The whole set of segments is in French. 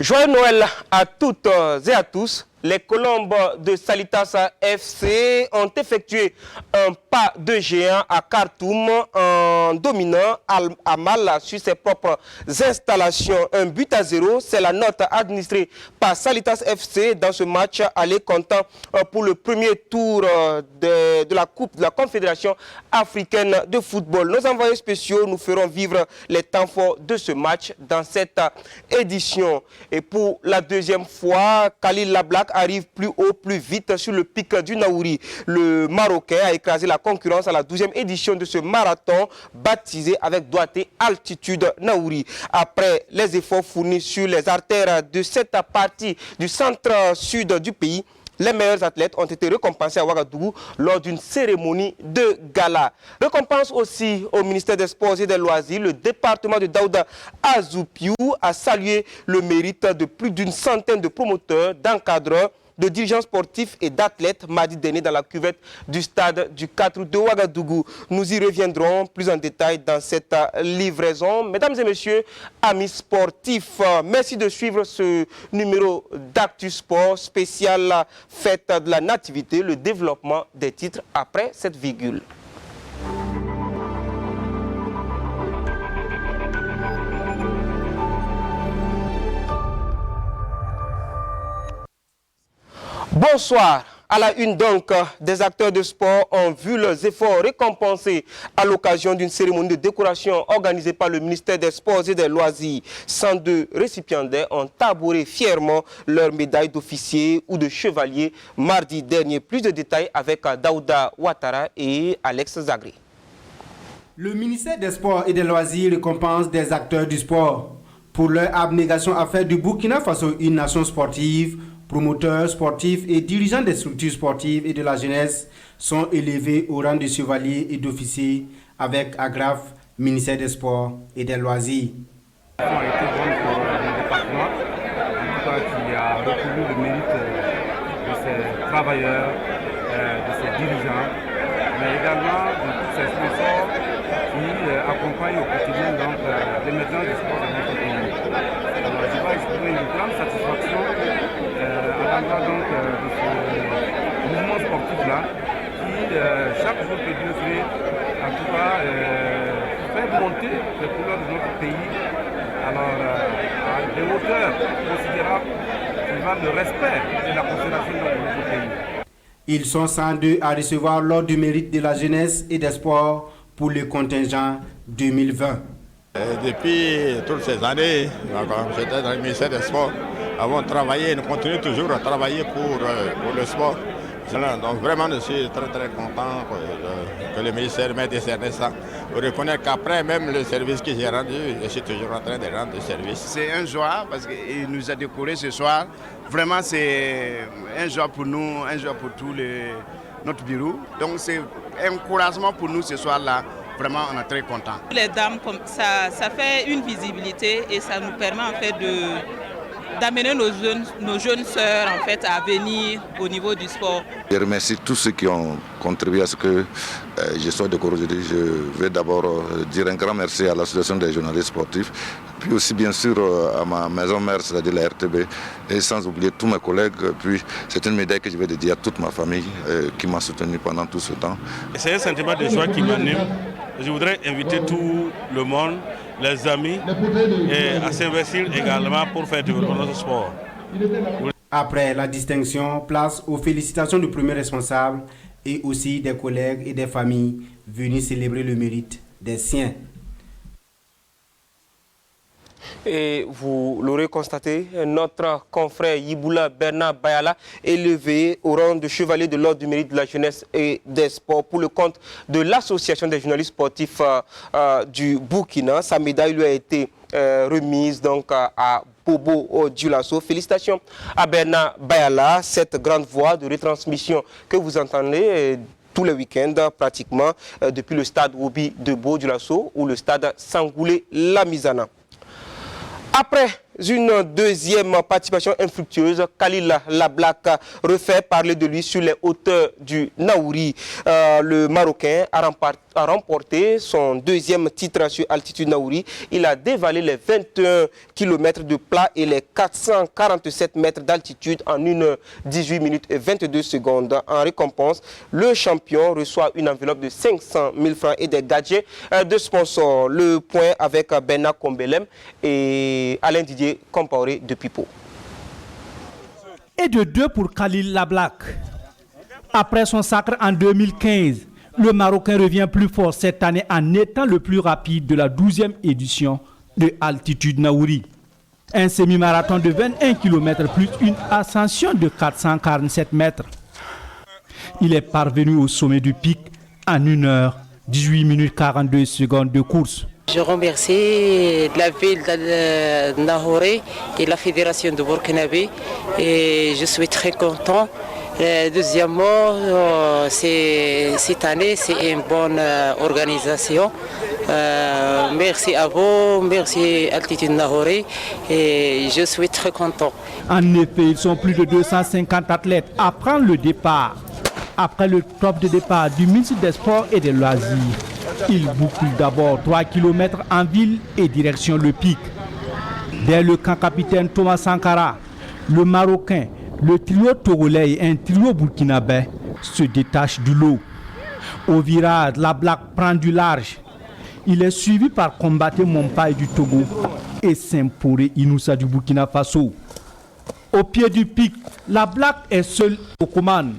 Joyeux Noël à toutes et à tous. Les Colombes de Salitas FC ont effectué un pas de géant à Khartoum en dominant Al-Amal sur ses propres installations. 1-0, c'est la note administrée par Salitas FC dans ce match aller comptant pour le premier tour de la Coupe de la Confédération africaine de football. Nos envoyés spéciaux nous feront vivre les temps forts de ce match dans cette édition. Et pour la deuxième fois, Khalil Lablak arrive plus haut, plus vite sur le pic du Naouri. Le Marocain a écrasé la concurrence à la 12e édition de ce marathon baptisé avec doigté Altitude Naouri. Après les efforts fournis sur les artères de cette partie du centre-sud du pays, les meilleurs athlètes ont été récompensés à Ouagadougou lors d'une cérémonie de gala. Récompense aussi au ministère des Sports et des Loisirs. Le département de Daouda Azoupiou a salué le mérite de plus d'une centaine de promoteurs, d'encadreurs, de dirigeants sportifs et d'athlètes mardi dernier dans la cuvette du stade du 4 de Ouagadougou. Nous y reviendrons plus en détail dans cette livraison. Mesdames et messieurs, amis sportifs, merci de suivre ce numéro d'Actu Sport spécial fête de la nativité, le développement des titres après cette virgule. Bonsoir. À la une donc, des acteurs de sport ont vu leurs efforts récompensés à l'occasion d'une cérémonie de décoration organisée par le ministère des Sports et des Loisirs. 102 récipiendaires ont tabouré fièrement leurs médailles d'officier ou de chevalier mardi dernier. Plus de détails avec Daouda Ouattara et Alex Zagri. Le ministère des Sports et des Loisirs récompense des acteurs du sport pour leur abnégation à faire du Burkina Faso une nation sportive. Promoteurs sportifs et dirigeants des structures sportives et de la jeunesse sont élevés au rang de chevaliers et d'officiers avec agrafe ministère des Sports et des Loisirs. Ça a été bon pour le département, en tout cas qui a reconnu le mérite de ses travailleurs, de ses dirigeants, mais également de tous ces sponsors qui accompagnent au quotidien l'émergence du sport dans notre pays. Alors, je vais exprimer une grande satisfaction à l'endroit de ce mouvement sportif-là qui, chaque jour que Dieu fait, en tout cas, fait monter les couleurs de notre pays à des hauteurs considérables qui valent le respect et la considération de notre pays. Ils sont 102 à recevoir l'ordre du mérite de la jeunesse et des sports pour le contingent 2020. Depuis toutes ces années, j'étais dans le ministère des Sports. Avons travaillé, nous continuons toujours à travailler pour le sport. Donc vraiment, je suis très content que le ministère m'ait décerné ça. Pour reconnaître qu'après même le service que j'ai rendu, je suis toujours en train de rendre le service. C'est un joie parce qu'il nous a décoré ce soir. Vraiment, c'est un joie pour nous, un joie pour tout notre bureau. Donc c'est un encouragement pour nous ce soir-là. Vraiment, on est très contents. Les dames, ça fait une visibilité et ça nous permet en fait d'amener nos jeunes sœurs en fait, à venir au niveau du sport. Je remercie tous ceux qui ont contribué à ce que je sois décoré aujourd'hui. Je vais d'abord dire un grand merci à l'association des journalistes sportifs, puis aussi bien sûr à ma maison mère, c'est-à-dire la RTB, et sans oublier tous mes collègues. Puis c'est une médaille que je vais dédier à toute ma famille qui m'a soutenu pendant tout ce temps. C'est un sentiment de joie qui m'anime. Je voudrais inviter tout le monde, les amis, et à s'investir également pour faire développer notre sport. Après la distinction, place aux félicitations du premier responsable et aussi des collègues et des familles venus célébrer le mérite des siens. Et vous l'aurez constaté, notre confrère Yiboula Bernard Bayala est élevé au rang de chevalier de l'ordre du mérite de la jeunesse et des sports pour le compte de l'association des journalistes sportifs du Burkina. Sa médaille lui a été remise donc à Bobo Dioulasso. Félicitations à Bernard Bayala, cette grande voix de retransmission que vous entendez tous les week-ends pratiquement depuis le stade Obi de Bobo Dioulasso ou le stade Sangoulé Lamizana. Après une deuxième participation infructueuse, Khalil Lablak refait parler de lui sur les hauteurs du Naouri. Le Marocain a remporté son deuxième titre sur altitude Naouri. Il a dévalé les 21 km de plat et les 447 mètres d'altitude en 1h18 minutes et 22 secondes. En récompense, le champion reçoit une enveloppe de 500 000 francs et des gadgets de sponsors. Le point avec Bernard Combelem et Alain Didier Compaoré de Pipo. Et de 2 pour Khalil Lablak. Après son sacre en 2015, le Marocain revient plus fort cette année en étant le plus rapide de la 12e édition de Altitude Naouri. Un semi-marathon de 21 km plus une ascension de 447 mètres. Il est parvenu au sommet du pic en 1h18 minutes 42 secondes de course. Je remercie la ville de Nahouré et la fédération de Burkinabé et je suis très content. Deuxièmement, cette année, c'est une bonne organisation. Merci à vous, merci Altitude Nahouré et je suis très content. En effet, ils sont plus de 250 athlètes à prendre le départ. Après le top de départ du ministre des Sports et des Loisirs, il boucle d'abord 3 km en ville et direction le pic. Dès le camp capitaine Thomas Sankara, le Marocain, le trio togolais et un trio burkinabé se détachent du lot. Au virage, Lablak prend du large. Il est suivi par Combatté Mompaï du Togo et Semporé Inoussa du Burkina Faso. Au pied du pic, Lablak est seul aux commandes.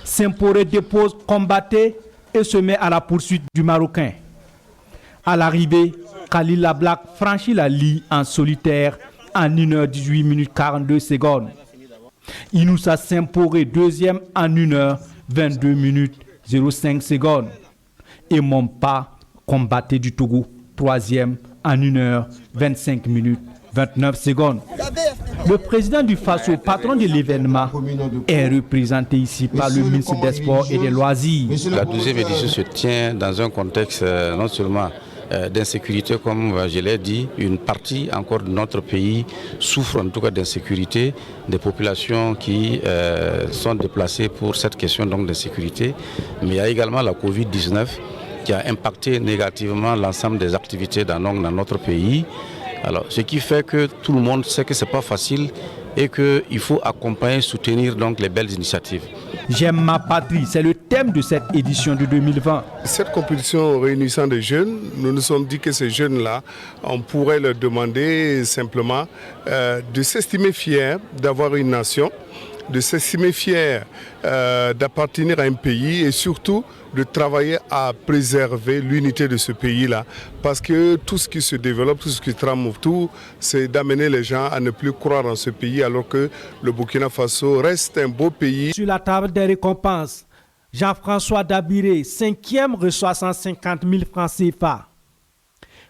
Semporé dépose Combatté et se met à la poursuite du Marocain. À l'arrivée, Khalil Lablak franchit la ligne en solitaire en 1h18 minutes 42 secondes. Inoussa Semporé deuxième en 1h22 minutes 05 secondes. Et Mompa Combatté du Togo troisième en 1h25 minutes 29 secondes. Le président du Faso, patron de l'événement, est représenté ici par le ministre des Sports et des Loisirs. La 12e édition se tient dans un contexte non seulement d'insécurité, comme je l'ai dit, une partie encore de notre pays souffre en tout cas d'insécurité, des populations qui sont déplacées pour cette question d'insécurité, mais il y a également la Covid-19 qui a impacté négativement l'ensemble des activités dans notre pays. Alors, ce qui fait que tout le monde sait que ce n'est pas facile et qu'il faut accompagner, soutenir donc les belles initiatives. J'aime ma patrie, c'est le thème de cette édition de 2020. Cette compétition réunissant des jeunes, nous nous sommes dit que ces jeunes-là, on pourrait leur demander simplement de s'estimer fiers d'avoir une nation, de s'estimer fiers d'appartenir à un pays et surtout de travailler à préserver l'unité de ce pays-là. Parce que tout ce qui se développe, tout ce qui trame autour, c'est d'amener les gens à ne plus croire en ce pays alors que le Burkina Faso reste un beau pays. Sur la table des récompenses, Jean-François Dabiré, 5e, reçoit 150 000 francs CFA.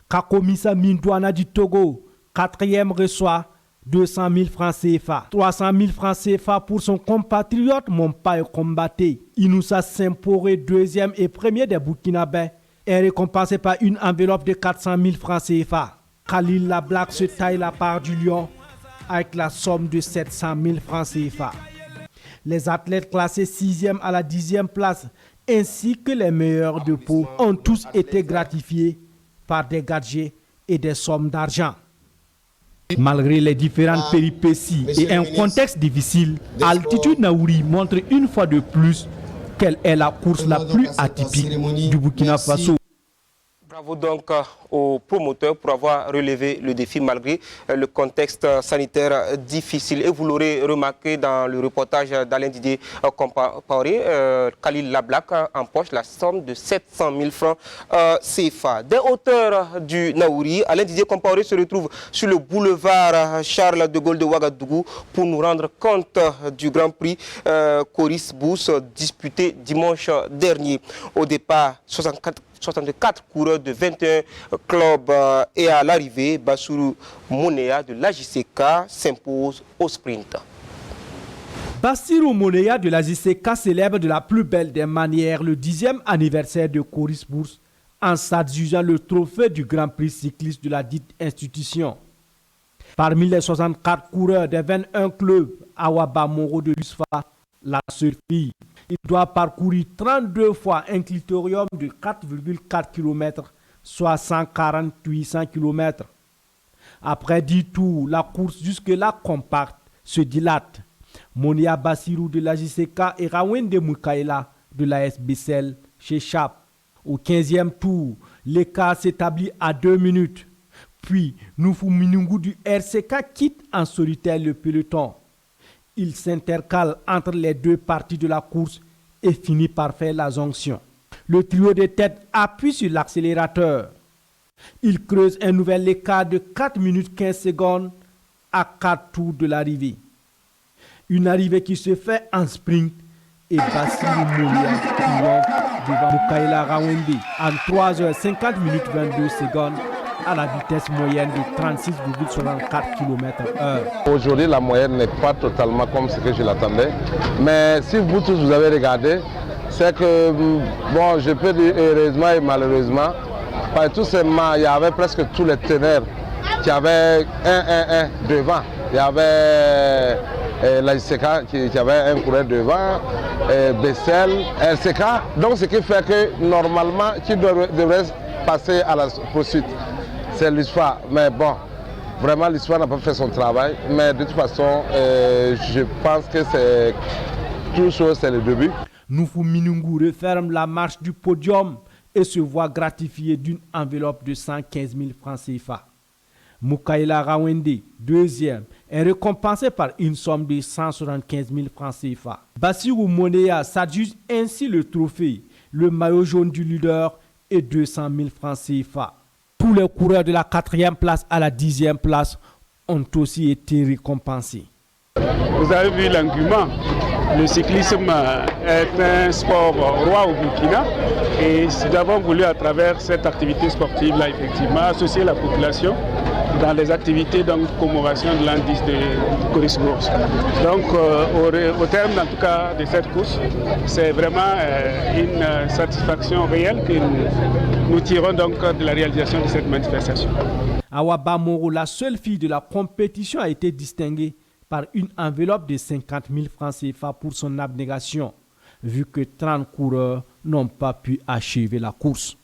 Kakomisa Mindouana du Togo, 4e, reçoit 200 000 francs CFA. 300 000 francs CFA pour son compatriote Mompaï Combatté. Inoussa Semporé, 2e et 1er des Burkinabés, est récompensé par une enveloppe de 400 000 francs CFA. Khalil Lablak se taille la part du lion avec la somme de 700 000 francs CFA. Les athlètes classés 6e à la 10e place ainsi que les meilleurs de Pau ont tous été gratifiés par des gadgets et des sommes d'argent. Malgré les différentes péripéties et un contexte difficile, Altitude Naouri montre une fois de plus qu'elle est la course la plus atypique du Burkina Faso. Bravo donc aux promoteurs pour avoir relevé le défi malgré le contexte sanitaire difficile. Et vous l'aurez remarqué dans le reportage d'Alain Didier Compaoré, Khalil Lablak empoche la somme de 700 000 francs CFA. Des hauteurs du Naouri, Alain Didier Compaoré se retrouve sur le boulevard Charles de Gaulle de Ouagadougou pour nous rendre compte du Grand Prix Coris Bous disputé dimanche dernier. Au départ, 64 coureurs de 21 clubs et à l'arrivée, Bassirou Monéa de l'AJCK s'impose au sprint. Bassirou Monéa de l'AJCK célèbre de la plus belle des manières le 10e anniversaire de Coris Bourse en s'adjugeant le trophée du Grand Prix cycliste de la dite institution. Parmi les 64 coureurs des 21 clubs, Awa Bamoro de l'USFA, la seule fille, il doit parcourir 32 fois un clitorium de 4,4 km, soit 148 km. Après 10 tours, la course jusque-là compacte se dilate. Monia Bassirou de la JCK et Rawende Mukaila de la SBCL s'échappent. Au 15e tour, l'écart s'établit à 2 minutes. Puis, Noufou Minungu du RCK quitte en solitaire le peloton. Il s'intercale entre les deux parties de la course et finit par faire la jonction. Le trio de tête appuie sur l'accélérateur. Il creuse un nouvel écart de 4 minutes 15 secondes à 4 tours de l'arrivée. Une arrivée qui se fait en sprint et Bassirou Monia triomphe devant Mukaila Rawende en 3h50 minutes 22 secondes à la vitesse moyenne de 36,64 km/h. Aujourd'hui, la moyenne n'est pas totalement comme ce que je l'attendais. Mais si vous tous vous avez regardé, c'est que, bon, je peux dire heureusement et malheureusement, tout simplement, il y avait presque tous les teneurs qui avaient 1-1-1 devant. Il y avait la JCK qui avait un coureur devant, Bessel, RCK. Donc ce qui fait que normalement, qui devrait passer à la poursuite, c'est l'USFA. Mais bon, vraiment l'USFA n'a pas fait son travail. Mais de toute façon, je pense que c'est tout chose, c'est le début. Noufou Minungu referme la marche du podium et se voit gratifié d'une enveloppe de 115 000 francs CFA. Mukaila Rawende, deuxième, est récompensé par une somme de 175 000 francs CFA. Bassirou Monia s'adjuge ainsi le trophée, le maillot jaune du leader et 200 000 francs CFA. Tous les coureurs de la 4e place à la 10e place ont aussi été récompensés. Vous avez vu l'argument. Le cyclisme est un sport roi au Burkina et nous avons voulu à travers cette activité sportive-là effectivement associer la population dans les activités de commémoration de l'indice de Coris-Bourse. Donc au terme en tout cas de cette course, c'est vraiment une satisfaction réelle que nous tirons donc de la réalisation de cette manifestation. Awa Bamoro, la seule fille de la compétition, a été distinguée par une enveloppe de 50 000 francs CFA pour son abnégation, vu que 30 coureurs n'ont pas pu achever la course.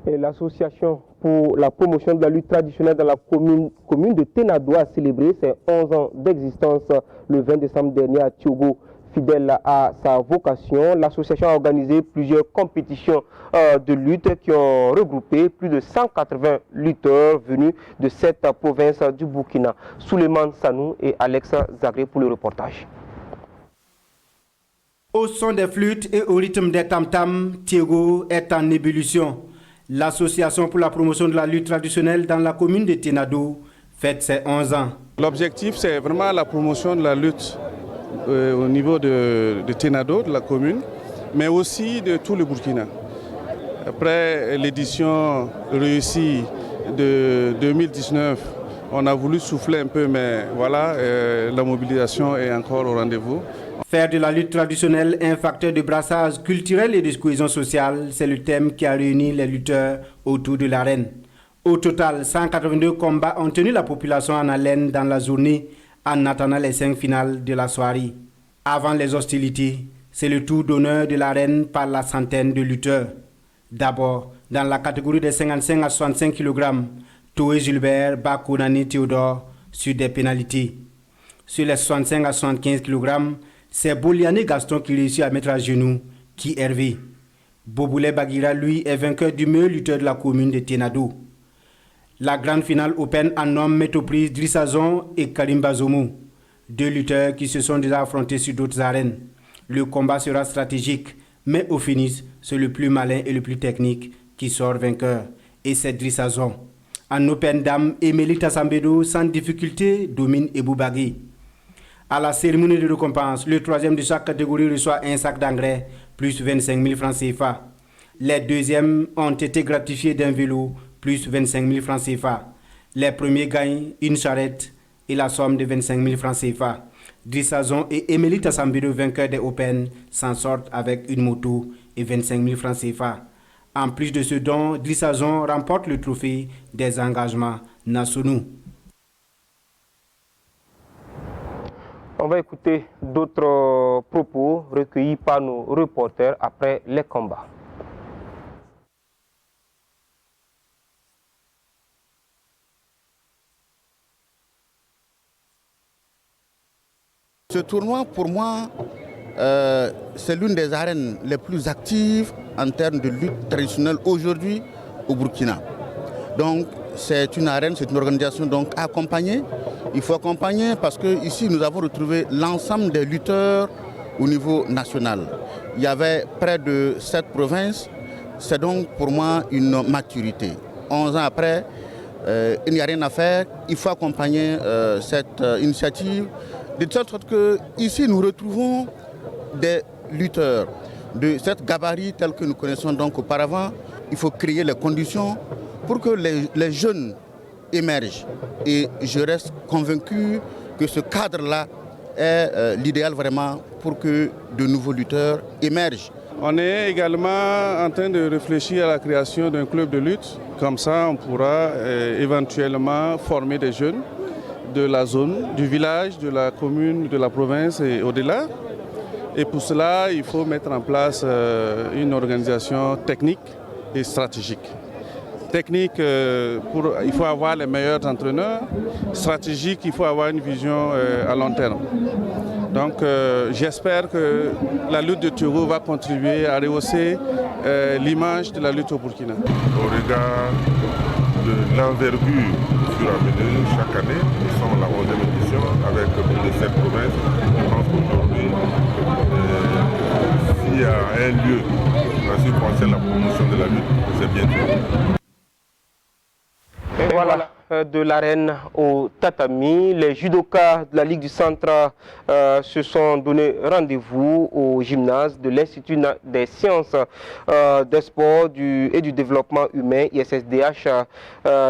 L'association pour la promotion de la lutte traditionnelle dans la commune de Tenado a célébré ses 11 ans d'existence le 20 décembre dernier à Tiogo. Fidèle à sa vocation, l'association a organisé plusieurs compétitions de lutte qui ont regroupé plus de 180 lutteurs venus de 7 provinces du Burkina. Souleymane Sanou et Alex Zagré pour le reportage. Au son des flûtes et au rythme des tam-tams, Tiogo est en ébullition. L'association pour la promotion de la lutte traditionnelle dans la commune de Tenado fête ses 11 ans. L'objectif, c'est vraiment la promotion de la lutte au niveau de Tenado, de la commune, mais aussi de tout le Burkina. Après l'édition réussie de 2019, on a voulu souffler un peu, mais voilà, la mobilisation est encore au rendez-vous. Faire de la lutte traditionnelle un facteur de brassage culturel et de cohésion sociale, c'est le thème qui a réuni les lutteurs autour de l'arène. Au total, 182 combats ont tenu la population en haleine dans la journée en attendant les 5 finales de la soirée. Avant les hostilités, c'est le tour d'honneur de l'arène par la centaine de lutteurs. D'abord, dans la catégorie des 55 à 65 kg, Toé Gilbert bat Konani Théodore sur des pénalités. Sur les 65 à 75 kg, c'est Boliané Gaston qui réussit à mettre à genoux Ki Hervé. Boboulé Bagira, lui, est vainqueur du meilleur lutteur de la commune de Tenado. La grande finale open en hommes met aux prises Drissa Zon et Karim Bazoumou, 2 lutteurs qui se sont déjà affrontés sur d'autres arènes. Le combat sera stratégique, mais au finish, c'est le plus malin et le plus technique qui sort vainqueur. Et c'est Drissa Zon. En open dame, Emelita Sambedo, sans difficulté, domine Ebou Bagui. À la cérémonie de récompense, le 3e de chaque catégorie reçoit un sac d'engrais plus 25 000 francs CFA. Les 2e ont été gratifiés d'un vélo plus 25 000 francs CFA. Les premiers gagnent une charrette et la somme de 25 000 francs CFA. Drissa Zon et Emelita Sambedo, vainqueurs des Open, s'en sortent avec une moto et 25 000 francs CFA. En plus de ce don, Drissa Zon remporte le trophée des engagements nationaux. On va écouter d'autres propos recueillis par nos reporters après les combats. Ce tournoi, pour moi, c'est l'une des arènes les plus actives en termes de lutte traditionnelle aujourd'hui au Burkina. Donc, c'est une arène, c'est une organisation donc accompagnée. Il faut accompagner parce qu'ici, nous avons retrouvé l'ensemble des lutteurs au niveau national. Il y avait près de 7 provinces. C'est donc pour moi une maturité. 11 ans après, il n'y a rien à faire. Il faut accompagner cette initiative. De telle sorte qu'ici, nous retrouvons des lutteurs de cette gabarit telle que nous connaissons donc auparavant. Il faut créer les conditions pour que les jeunes émergent. Et je reste convaincu que ce cadre-là est l'idéal vraiment pour que de nouveaux lutteurs émergent. On est également en train de réfléchir à la création d'un club de lutte. Comme ça, on pourra éventuellement former des jeunes de la zone, du village, de la commune, de la province et au-delà. Et pour cela, il faut mettre en place une organisation technique et stratégique. Technique, il faut avoir les meilleurs entraîneurs. Stratégique, il faut avoir une vision à long terme. Donc j'espère que la lutte de Turo va contribuer à rehausser l'image de la lutte au Burkina. Au regard de l'envergure sur la menue chaque année, nous sommes à la 11e édition avec plus de 7 provinces. Je pense qu'aujourd'hui, s'il y a un lieu en ce qui concerne la promotion de la lutte, c'est bien Turo. Et voilà, de l'arène au tatami, les judokas de la Ligue du Centre se sont donné rendez-vous au gymnase de l'Institut des sciences des sports et du développement humain, ISSDH.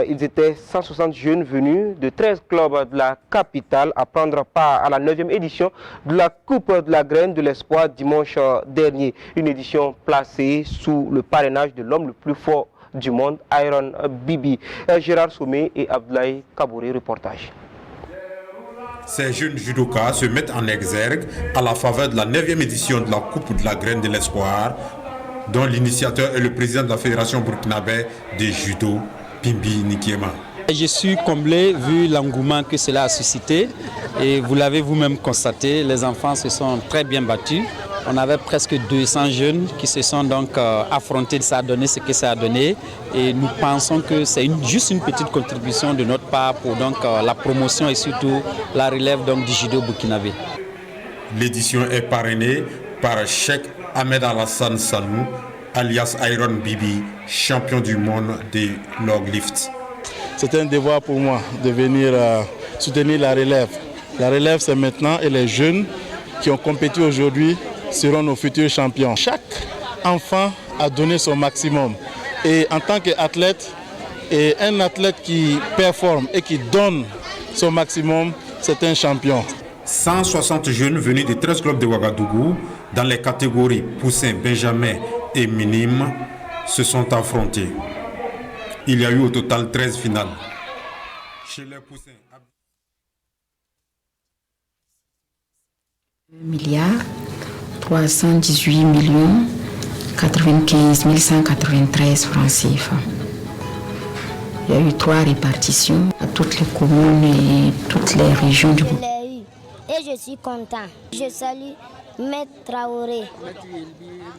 Ils étaient 160 jeunes venus de 13 clubs de la capitale à prendre part à la 9e édition de la Coupe de la graine de l'espoir dimanche dernier. Une édition placée sous le parrainage de l'homme le plus fort du monde, Iron Bibi. Gérard Sommet et Abdoulaye Kabouré, reportage. Ces jeunes judokas se mettent en exergue à la faveur de la 9e édition de la Coupe de la graine de l'espoir, dont l'initiateur est le président de la Fédération burkinabé de judo, Pimbi Nikiema. Je suis comblé vu l'engouement que cela a suscité et vous l'avez vous-même constaté, les enfants se sont très bien battus. On avait presque 200 jeunes qui se sont donc affrontés, ça a donné ce que ça a donné et nous pensons que c'est juste une petite contribution de notre part pour donc, la promotion et surtout la relève donc, du judo burkinabé. L'édition est parrainée par Cheikh Ahmed Alassane Sanou, alias Iron Bibi, champion du monde des log lift. C'est un devoir pour moi de venir soutenir la relève. La relève, c'est maintenant et les jeunes qui ont compétit aujourd'hui seront nos futurs champions. Chaque enfant a donné son maximum. Et en tant qu'athlète, et un athlète qui performe et qui donne son maximum, c'est un champion. 160 jeunes venus des 13 clubs de Ouagadougou, dans les catégories Poussin, Benjamin et Minime, se sont affrontés. Il y a eu au total 13 finales. Chez les Poussins, 318 95 193 francs CFA. Il y a eu 3 répartitions à toutes les communes et toutes les régions du Burkina. Et je suis content. Je salue Maître Traoré,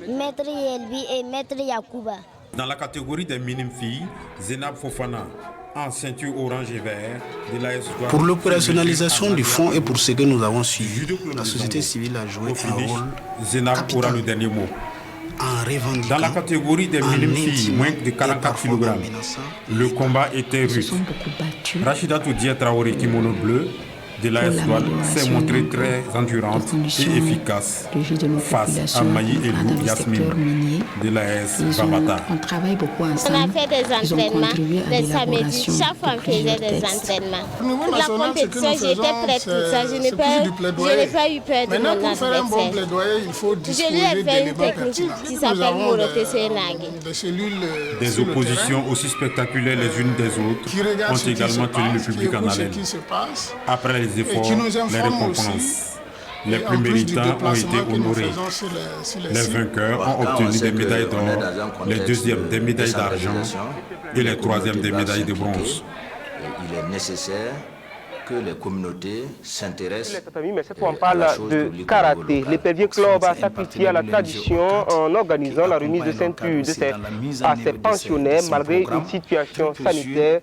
Maître Yelbi et Maître Yakouba. Dans la catégorie des minimes filles, Zenab Fofana, en ceinture orange et vert de l'AS. Pour l'opérationnalisation du fonds et pour ce que nous avons suivi, la société civile a joué un rôle Zenab aura le dernier mot. Dans la catégorie des minimes filles, moins de 44 kg, le combat était rude. Rachida Toudia Traoré, kimono bleu, de l'AS Douanes s'est montrée très endurante et efficace face à Maï Elou Yasmine de l'AS Babata. On travaille beaucoup ensemble. On a fait des entraînements les samedis. Chaque fois on faisait des entraînements. Pour la compétition, j'étais prête pour ça. Je n'ai pas eu peur de mon adversaire. Pour un bon plaidoyer, il faut disposer je lui ai fait une technique qui s'appelle Moroté Senagi. Des oppositions aussi spectaculaires les unes des autres ont également tenu le public en haleine. Après les efforts, les récompenses, les plus méritants ont été honorés. Les vainqueurs ont obtenu des médailles d'or, les deuxièmes des médailles d'argent et les troisièmes des médailles de bronze. Il est nécessaire que les communautés s'intéressent. Mais cette fois on parle de karaté. L'Épervier Club a sacrifié à la tradition en organisant la remise de ceinture à ses pensionnaires malgré une situation sanitaire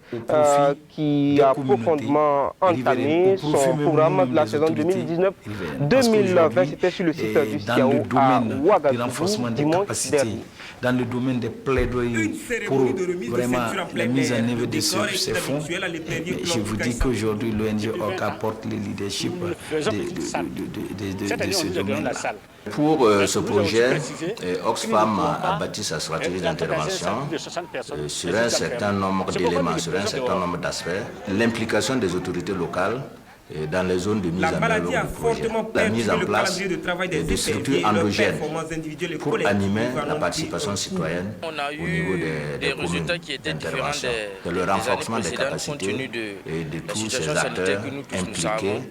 qui a profondément entamé son programme de la saison 2019-2020. C'était sur le site du CIAO à Ouagadougou dimanche dernier. Dans le domaine des plaidoyers pour vraiment la mise en œuvre de ces fonds, je vous dis qu'aujourd'hui l'ONG OC apporte le leadership de ce domaine-là. Pour ce projet, Oxfam a bâti sa stratégie d'intervention sur un certain nombre d'éléments, sur un certain nombre d'aspects. L'implication des autorités locales dans les zones de mise en œuvre du projet, la mise en place de structures endogènes pour animer la participation citoyenne au niveau des résultats qui étaient d'intervention, de le renforcement des capacités et de tous ces acteurs impliqués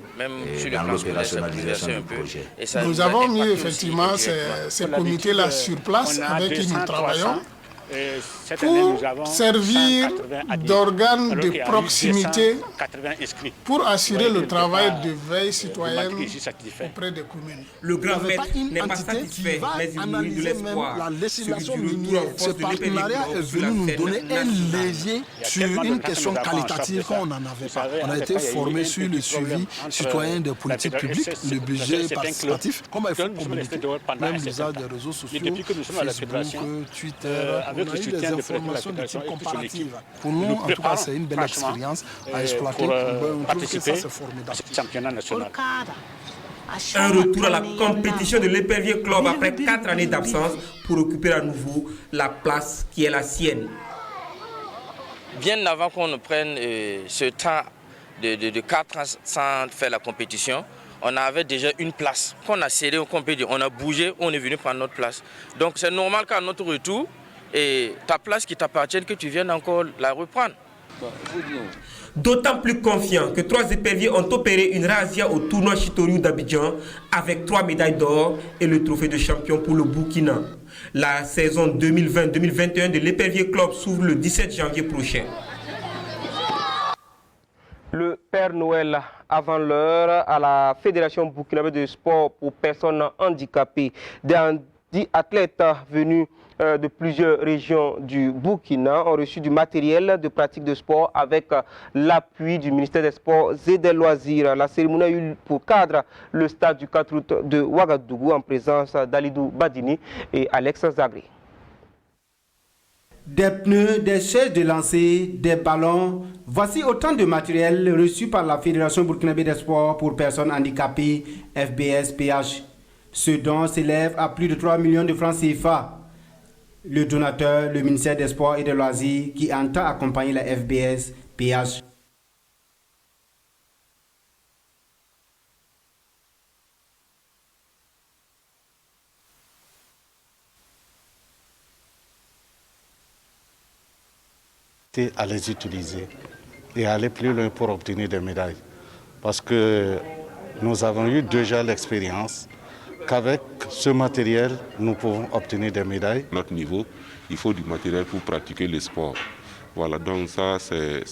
dans l'opérationnalisation du projet. Nous avons mis effectivement ces comités-là sur place avec qui nous travaillons, pour servir d'organe de proximité pour assurer le travail de veille citoyenne auprès des communes. Le grand maître n'est pas satisfait, mais il nourrit de l'espoir. La législation minière, ce partenariat est venu nous donner un levier sur une question qualitative qu'on n'en avait pas. On a été formé sur le suivi citoyen des politiques publiques, le budget participatif, comment il faut communiquer, même l'usage des réseaux sociaux, Facebook, Twitter. On a eu des informations de type comparative. Pour nous, en tout cas, c'est une belle expérience à exploiter. On trouve que ça, c'est formidable. Un retour à la compétition de l'Épervier Club après 4 années d'absence pour occuper à nouveau la place qui est la sienne. Bien avant qu'on ne prenne ce temps de 4 ans sans faire la compétition, on avait déjà une place qu'on a cédée, on a bougé, on est venu prendre notre place. Donc c'est normal qu'à notre retour, et ta place qui t'appartient, que tu viennes encore la reprendre. D'autant plus confiant que 3 éperviers ont opéré une razzia au tournoi Chitoriou d'Abidjan avec 3 médailles d'or et le trophée de champion pour le Burkina. La saison 2020-2021 de l'Épervier Club s'ouvre le 17 janvier prochain. Le Père Noël avant l'heure à la Fédération burkinabé de sport pour personnes handicapées. Des athlètes venus de plusieurs régions du Burkina ont reçu du matériel de pratique de sport avec l'appui du ministère des Sports et des Loisirs. La cérémonie a eu pour cadre le stade du 4 août de Ouagadougou en présence d'Alidou Badini et Alex Zagri. Des pneus, des chaises de lancer, des ballons, voici autant de matériel reçu par la Fédération burkinabé des sports pour personnes handicapées, FBS-PH. Ce don s'élève à plus de 3 millions de francs CFA. Le donateur, le ministère des Sports et des Loisirs, qui entend accompagner la FBS-PH. À les utiliser et aller plus loin pour obtenir des médailles. Parce que nous avons eu déjà l'expérience qu'avec ce matériel, nous pouvons obtenir des médailles. Notre niveau, il faut du matériel pour pratiquer le sport. Voilà, donc ça, c'est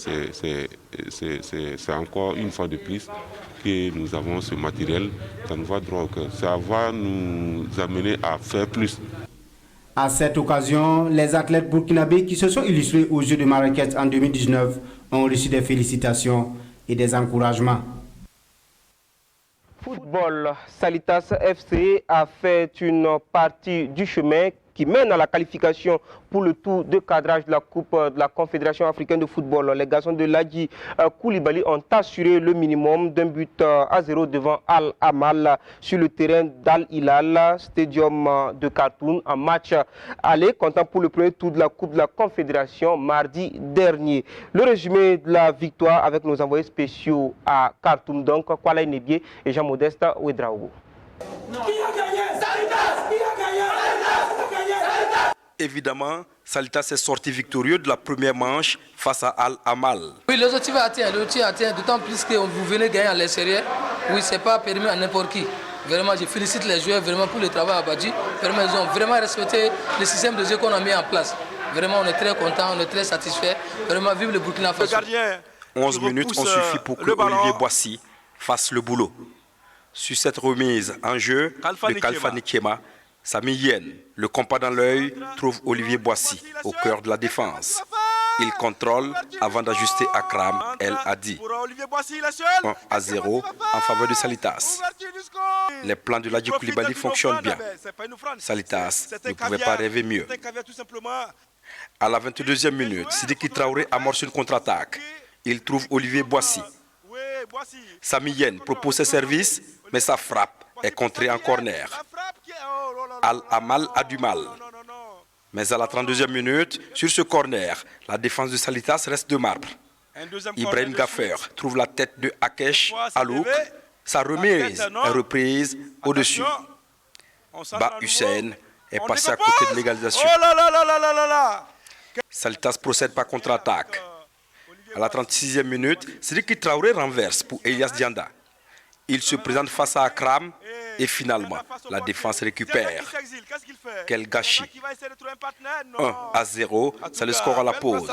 encore une fois de plus que nous avons ce matériel. Ça nous va droit au cœur. Ça va nous amener à faire plus. À cette occasion, les athlètes burkinabés qui se sont illustrés aux Jeux de Marrakech en 2019 ont reçu des félicitations et des encouragements. Football, Salitas FC a fait une partie du chemin qui mène à la qualification pour le tour de cadrage de la Coupe de la Confédération africaine de football. Les garçons de Ladji Koulibaly ont assuré le minimum d'un but à 0 devant Al-Amal sur le terrain d'Al Hilal Stadium de Khartoum en match aller, comptant pour le premier tour de la Coupe de la Confédération mardi dernier. Le résumé de la victoire avec nos envoyés spéciaux à Khartoum, donc Kwala Nebié et Jean-Modeste Ouedraogo. Évidemment, Salitas est sorti victorieux de la première manche face à Al-Amal. Oui, l'objectif est atteint, d'autant plus que vous venez gagner à l'extérieur. Oui, ce n'est pas permis à n'importe qui. Vraiment, je félicite les joueurs vraiment pour le travail abattu. Vraiment, ils ont vraiment respecté le système de jeu qu'on a mis en place. Vraiment, on est très contents, on est très satisfaits. Vraiment, vive le Burkina Faso. 11 minutes ont suffi pour que Olivier Boissy fasse le boulot. Sur cette remise en jeu de Kalfa Nikema, Sami Yen, le compas dans l'œil, trouve Olivier Boissy au cœur de la défense. Il contrôle avant d'ajuster Akram El Hadi. 1-0 en faveur de Salitas. Les plans de Ladji Koulibaly fonctionnent bien. Salitas ne pouvait pas rêver mieux. À la 22e minute, Sidiki Traoré amorce une contre-attaque. Il trouve Olivier Boissy. Sami Yen propose ses services, mais sa frappe est contrée en corner. Al-Amal a du mal. Mais à la 32e minute, sur ce corner, la défense de Salitas reste de marbre. Ibrahim Gaffer trouve la tête de Akesh Alouk. Sa remise est reprise au-dessus. Ba Hussein est passé à côté de l'égalisation. Salitas procède par contre-attaque. À la 36e minute, Sidiki Traoré renverse pour Elias Dianda. Il se présente face à Akram et finalement, la défense récupère. Quel gâchis. 1-0, c'est le score à la pause.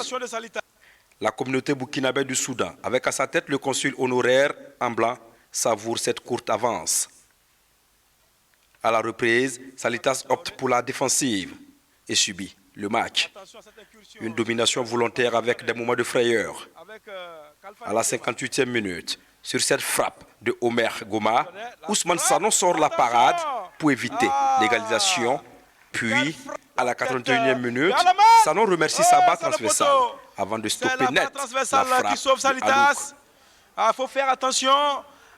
La communauté burkinabé du Soudan, avec à sa tête le consul honoraire en blanc, savoure cette courte avance. À la reprise, Salitas opte pour la défensive et subit le match. Une domination volontaire avec des moments de frayeur. À la 58e minute, sur cette frappe de Omer Goma, Ousmane Sanon sort la parade pour éviter l'égalisation. Puis, à la 81e minute, Sanon remercie Sabah transversal avant de stopper net la frappe de Alouk. Il faut faire attention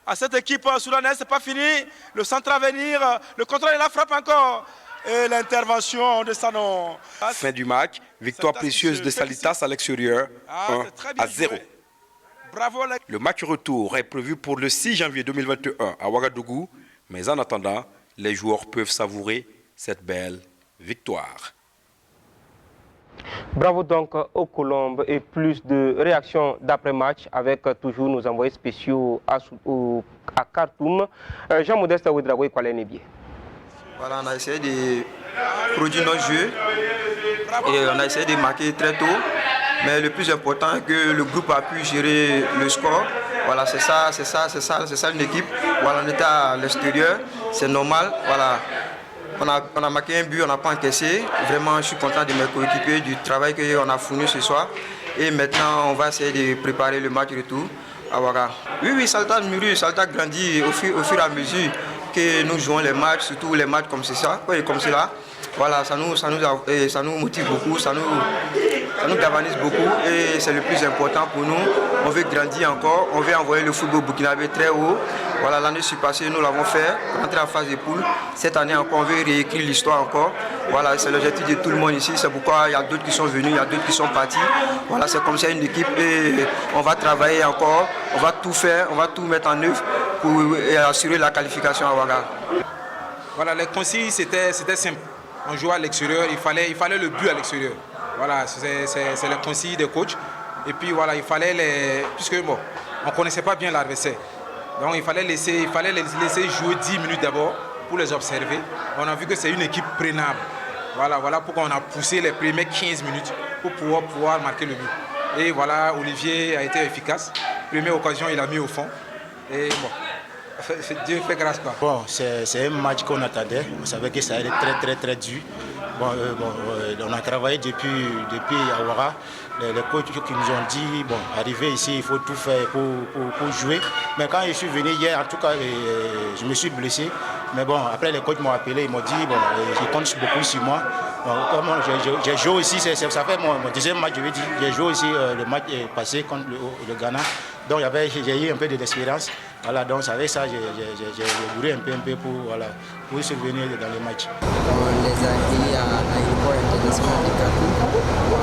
à cette équipe soudanaise, c'est pas fini. Le centre à venir, le contrôle et la frappe encore. Et l'intervention de Sanon. Fin du match, victoire précieuse de Salitas à l'extérieur, 1-0. Le match retour est prévu pour le 6 janvier 2021 à Ouagadougou, mais en attendant, les joueurs peuvent savourer cette belle victoire. Bravo donc aux Colombes et plus de réactions d'après-match avec toujours nos envoyés spéciaux à Khartoum. Jean-Modeste Ouedraogo et Kwala Nebié. Voilà, on a essayé de produire notre jeu et on a essayé de marquer très tôt. Mais le plus important est que le groupe a pu gérer le score. Voilà, c'est ça une équipe. Voilà, on était à l'extérieur, c'est normal. Voilà, on a marqué un but, on n'a pas encaissé. Vraiment, je suis content de mes coéquipiers, du travail qu'on a fourni ce soir. Et maintenant, on va essayer de préparer le match retour à Ouaga. Oui, Salitas mûrit, Salitas grandit au fur et à mesure que nous jouons les matchs, surtout les matchs comme cela. Voilà, ça nous motive beaucoup, ça nous galvanise beaucoup et c'est le plus important pour nous. On veut grandir encore, on veut envoyer le football burkinabé très haut. Voilà, l'année passée, nous l'avons fait, rentrer en phase de poule. Cette année encore, on veut réécrire l'histoire encore. Voilà, c'est l'objectif de tout le monde ici. C'est pourquoi il y a d'autres qui sont venus, il y a d'autres qui sont partis. Voilà, c'est comme ça une équipe et on va travailler encore. On va tout faire, on va tout mettre en œuvre pour assurer la qualification à Ouaga. Voilà, les consignes, c'était simple. On jouait à l'extérieur, il fallait le but à l'extérieur. Voilà, c'est le conseil des coachs. Et puis voilà, il fallait puisque bon, on ne connaissait pas bien l'adversaire. Donc il fallait les laisser jouer 10 minutes d'abord pour les observer. On a vu que c'est une équipe prenable. Voilà pourquoi on a poussé les premières 15 minutes pour pouvoir marquer le but. Et voilà, Olivier a été efficace. Première occasion, il a mis au fond. Et bon, Dieu fait grâce quoi. Bon, c'est un match qu'on attendait. On savait que ça allait être très dur. On a travaillé depuis Awara. Les coachs qui nous ont dit, arriver ici, il faut tout faire pour jouer. Mais quand je suis venu hier, en tout cas, je me suis blessé. Mais après les coachs m'ont appelé, ils m'ont dit, ils comptent beaucoup sur moi. Comment j'ai joué ici, ça fait mon deuxième match, je veux dire. J'ai joué aussi le match passé contre le Ghana. Donc j'ai eu un peu d'expérience. Voilà, donc avec ça, j'ai roulé un peu pour survenir dans les matchs. On les a accueillis à l'aéroport international de Khartoum.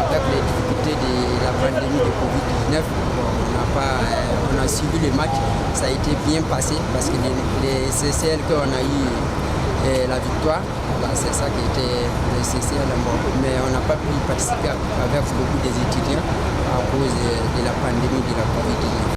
Avec les difficultés de la pandémie de Covid-19, on a suivi le match. Ça a été bien passé parce que c'est celle qu'on a eu la victoire. Voilà, c'est ça qui était nécessaire. Mais on n'a pas pu participer avec beaucoup des étudiants à cause de la pandémie de la Covid-19.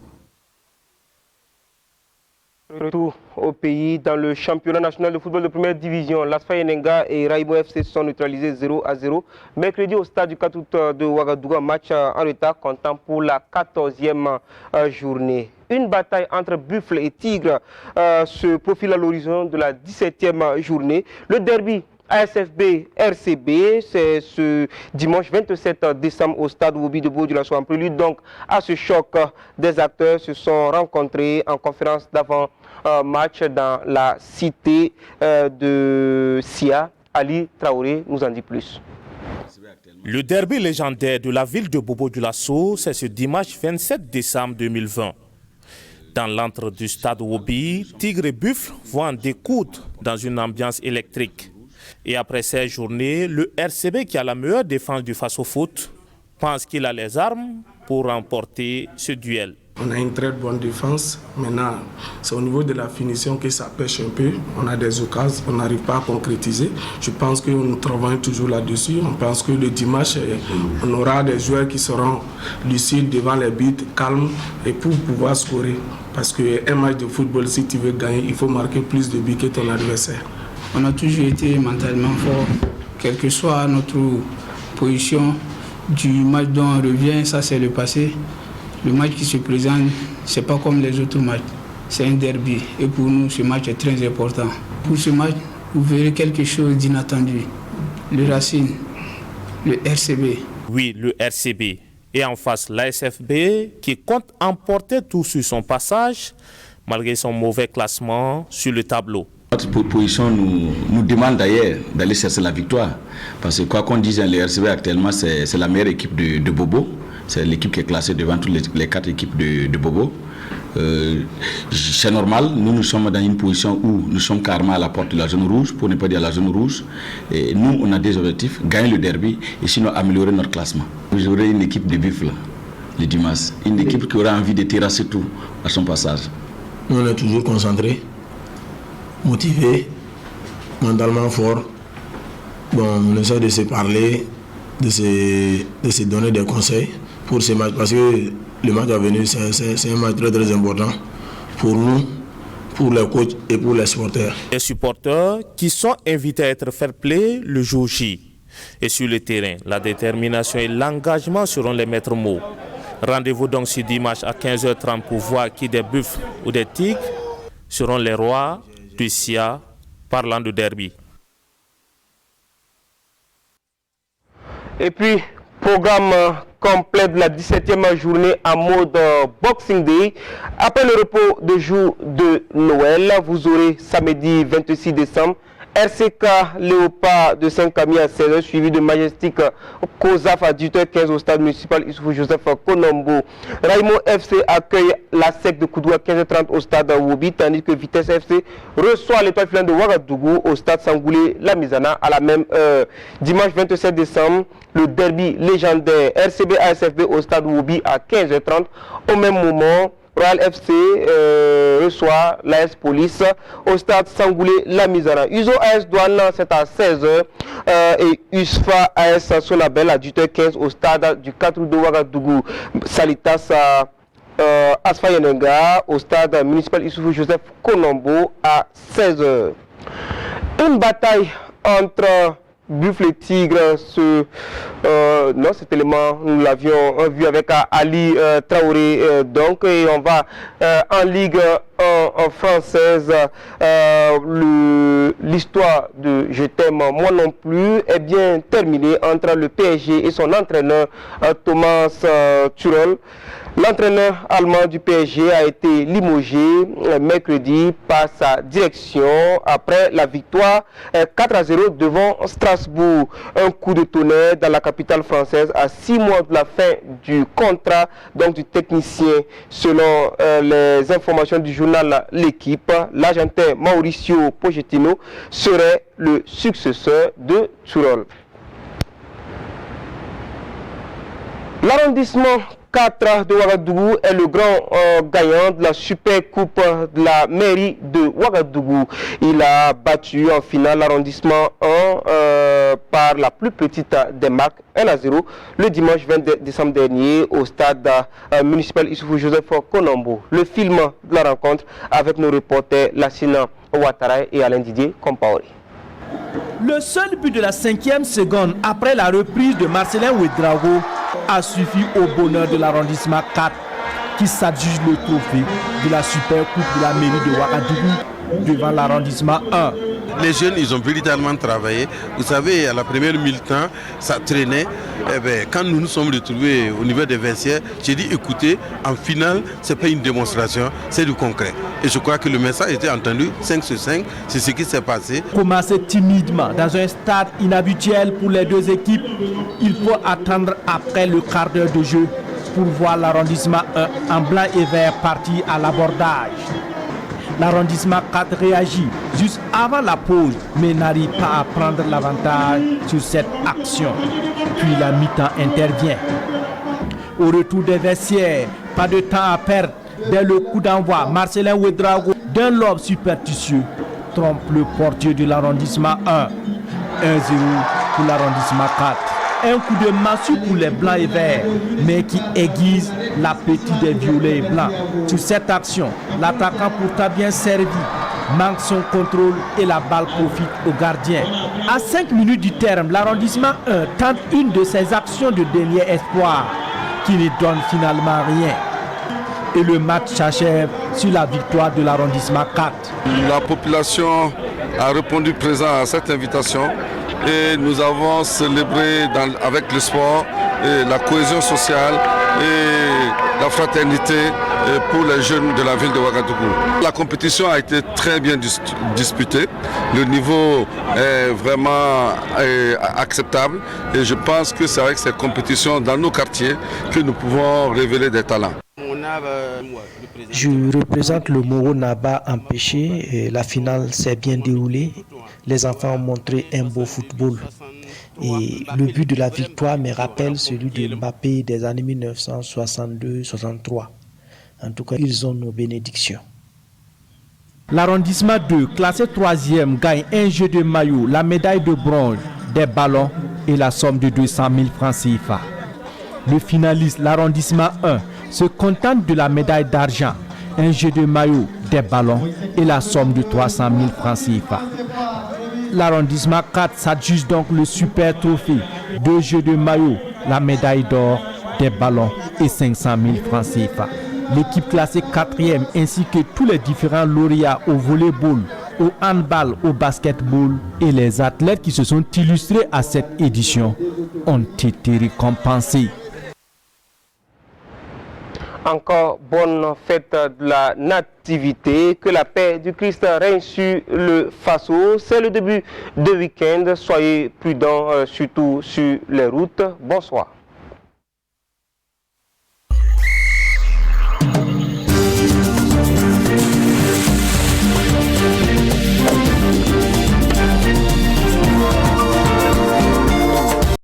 Retour au pays dans le championnat national de football de première division. L'Asfa Yenenga et Raïbo FC se sont neutralisés 0-0. Mercredi au stade du 4 août de Ouagadougou, match en retard comptant pour la 14e journée. Une bataille entre Buffle et Tigre se profile à l'horizon de la 17e journée. Le derby ASFB-RCB, c'est ce dimanche 27 décembre au stade Wobi de Bourg-du-Lasso. En prélude donc à ce choc, des acteurs se sont rencontrés en conférence d'avant match dans la cité de Sia. Ali Traoré nous en dit plus. Le derby légendaire de la ville de Bobo-Dioulasso, c'est ce dimanche 27 décembre 2020. Dans l'antre du stade Wobi, Tigre et Buffle vont en découdre dans une ambiance électrique. Et après ces journées, le RCB, qui a la meilleure défense du face-au-foot, pense qu'il a les armes pour remporter ce duel. On a une très bonne défense. Maintenant, c'est au niveau de la finition que ça pêche un peu. On a des occasions, on n'arrive pas à concrétiser. Je pense que nous travaillons toujours là-dessus. On pense que le dimanche, on aura des joueurs qui seront lucides devant les buts, calmes, et pour pouvoir scorer. Parce qu'un match de football, si tu veux gagner, il faut marquer plus de buts que ton adversaire. On a toujours été mentalement fort, quelle que soit notre position du match dont on revient, ça c'est le passé. Le match qui se présente, ce n'est pas comme les autres matchs, c'est un derby. Et pour nous, ce match est très important. Pour ce match, vous verrez quelque chose d'inattendu. Le Racine, le RCB. Oui, le RCB. Et en face, l'ASFB qui compte emporter tout sur son passage, malgré son mauvais classement sur le tableau. Notre position nous demande d'ailleurs d'aller chercher la victoire. Parce que quoi qu'on dise, le RCB actuellement, c'est la meilleure équipe de Bobo. C'est l'équipe qui est classée devant toutes les 4 équipes de Bobo. C'est normal, nous sommes dans une position où nous sommes carrément à la porte de la zone rouge, pour ne pas dire la zone rouge. Et nous, on a des objectifs, gagner le derby et sinon améliorer notre classement. Vous aurez une équipe de Buffle le dimanche, une équipe qui aura envie de terrasser tout à son passage. Nous, on est toujours concentrés, motivés, mentalement forts. Bon, on essaie de se parler, de se donner des conseils pour ce match, parce que le match à venir, c'est un match très très important pour nous, pour les coachs et pour les supporters. Les supporters qui sont invités à être fair play le jour J. Et sur le terrain, la détermination et l'engagement seront les maîtres mots. Rendez-vous donc ce dimanche à 15h30 pour voir qui des Buffles ou des Tigres seront les rois du SIA parlant de derby. Et puis, programme complet de la 17e journée en mode Boxing Day. Après le repos de jour de Noël, vous aurez samedi 26 décembre RCK Léopard de Saint-Camille à 16h, suivi de Majestic COSAF à 18h15 au stade municipal Issoufou Joseph Konombo. Raimo FC accueille la SEC de Koudou à 15h30 au stade Wobi, tandis que Vitesse FC reçoit l'étoile filante de Ouagadougou au stade Sangoulé La Mizana à la même heure. Dimanche 27 décembre, le derby légendaire RCB ASFB au stade Wobi à 15h30. Au même moment, Royal FC reçoit l'AS Police au stade Sangoulé La Mizana. Uzo AS Douane, c'est à 16h et USFA AS Sonabel à 18h15 au stade du 4 août de Ouagadougou. Salitas Asfa Yenenga au stade municipal Issoufou Joseph Konombo à 16h. Une bataille entre Buffle et Tigre, non, cet élément, nous l'avions vu avec Ali Traoré. Donc, et on va en Ligue en française, l'histoire de Je t'aime moi non plus est bien terminée entre le PSG et son entraîneur Thomas Tuchel. L'entraîneur allemand du PSG a été limogé mercredi par sa direction après la victoire 4-0 devant Strasbourg. Un coup de tonnerre dans la capitale française à 6 mois de la fin du contrat donc du technicien. Selon les informations du journal L'Équipe, l'Argentin Mauricio Pochettino serait le successeur de Tuchel. L'arrondissement 4 de Ouagadougou est le grand gagnant de la Super Coupe de la mairie de Ouagadougou. Il a battu en finale l'arrondissement 1 par la plus petite des marques, 1-0, le dimanche 20 décembre dernier au stade municipal Issoufou Joseph Konombo. Le film de la rencontre avec nos reporters Lassina Ouattara et Alain Didier Compaoré. Le seul but de la 5e seconde après la reprise de Marcelin Ouedraogo a suffi au bonheur de l'arrondissement 4 qui s'adjuge le trophée de la Super Coupe de la mairie de Ouagadougou devant l'arrondissement 1. Les jeunes, ils ont véritablement travaillé. Vous savez, à la première mi-temps, ça traînait. Eh bien, quand nous nous sommes retrouvés au niveau des vestiaires, j'ai dit, écoutez, en finale, ce n'est pas une démonstration, c'est du concret. Et je crois que le message était entendu, 5 sur 5, c'est ce qui s'est passé. Commencer timidement dans un stade inhabituel pour les deux équipes, il faut attendre après le quart d'heure de jeu pour voir l'arrondissement 1 en blanc et vert partir à l'abordage. L'arrondissement 4 réagit juste avant la pause, mais n'arrive pas à prendre l'avantage sur cette action. Puis la mi-temps intervient. Au retour des vestiaires, pas de temps à perdre. Dès le coup d'envoi, Marcelin Ouedraogo, d'un lobe superstitieux, trompe le portier de l'arrondissement 1. 1-0 pour l'arrondissement 4. Un coup de massue pour les blancs et verts, mais qui aiguise l'appétit des violets et blancs. Sur cette action, l'attaquant pourtant bien servi manque son contrôle et la balle profite au gardien. À 5 minutes du terme, l'arrondissement 1 tente une de ses actions de dernier espoir qui ne donne finalement rien. Et le match s'achève sur la victoire de l'arrondissement 4. La population a répondu présent à cette invitation et nous avons célébré avec le sport et la cohésion sociale et la fraternité pour les jeunes de la ville de Ouagadougou. La compétition a été très bien disputée. Le niveau est vraiment acceptable et je pense que c'est avec ces compétitions dans nos quartiers que nous pouvons révéler des talents. Je représente le Moro Naba empêché. La finale s'est bien déroulée. Les enfants ont montré un beau football. Et le but de la victoire me rappelle celui de Mbappé des années 1962-63. En tout cas, ils ont nos bénédictions. L'arrondissement 2, classé 3e, gagne un jeu de maillot, la médaille de bronze, des ballons et la somme de 200 000 francs CFA. Le finaliste, l'arrondissement 1, se contente de la médaille d'argent, un jeu de maillot, des ballons et la somme de 300 000 francs CFA. L'arrondissement 4 s'adjuge donc le super trophée, 2 jeux de maillot, la médaille d'or, des ballons et 500 000 francs CFA. L'équipe classée 4e ainsi que tous les différents lauréats au volleyball, au handball, au basketball et les athlètes qui se sont illustrés à cette édition ont été récompensés. Encore bonne fête de la Nativité, que la paix du Christ règne sur le Faso. C'est le début de week-end, soyez prudents, surtout sur les routes. Bonsoir.